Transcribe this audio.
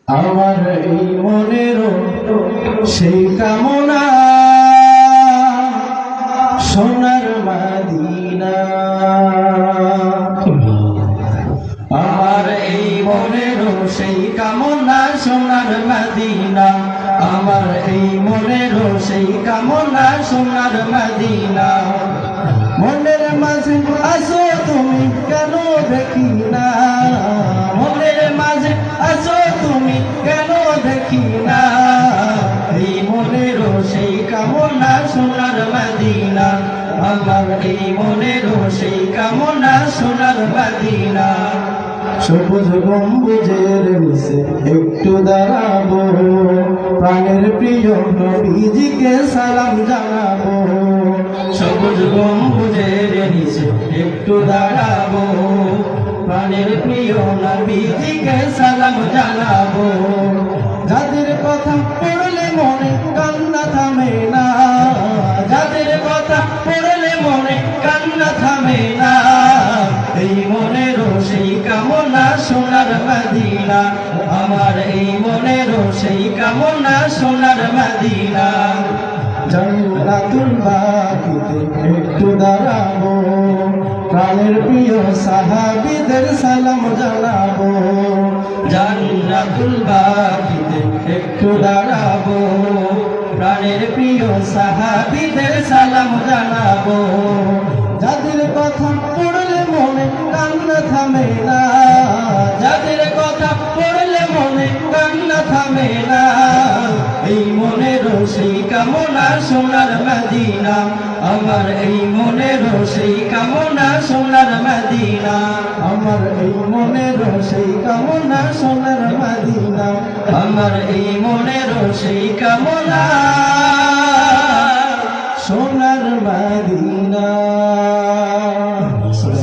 আমার এই মনেরও সেই কামনা, সোনার মদিনা। আমার এই মনেরও সেই কামনা, সোনার মদিনা। আমার এই মনেরও সেই কামনা, সোনার মদিনা। মনের মাঝে আসো তুমি কেন দেখি না, মনের মাঝে আসো তুমি কেন দেখি না। এই মনেরও সেই কামনা, সোনার মদিনা। আমার এই মনেরও সেই কামনা, সোনার মদিনা। সবুজ গম্বুজের নিচে একটু দাঁড়াবো, প্রাণের প্রিয় নবীজিকে সালাম জানাবো। সবুজ গম্বুজের নিচে একটু দাঁড়াবো, প্রাণের প্রিয় নবীজিকে সালাম জানাবো। যাদের কথা পড়লে মনে কান্না থামে না, যাদের কথা পড়লে মনে কান্না থামে না। এই মনেরও সেই কামনা, সোনার মদিনা। আমার এই মনেরও সেই কামনা, সোনার মদিনা। জান্নাতুল বাকিতে একটু দাঁড়াবো, প্রাণের প্রিয় সাহাবীদের সালাম জানাবো। জান্নাতুল বাকিতে একটু দাঁড়াবো, প্রাণের প্রিয় সাহাবীদের সালাম জানাবো। যাদের কথা পড়লে মনে কান্না থামে না, যাদের কথা পড়লে মনে কান্না থামে না। এই মনেরও সেই কামনা, সোনার মদিনা। আমার এই মনেরও সেই কামনা, সোনার মদিনা। আমার এই মনেরও সেই কামনা, সোনার মদিনা। আমার এই মনেরও সেই কামনা, সোনার মদিনা।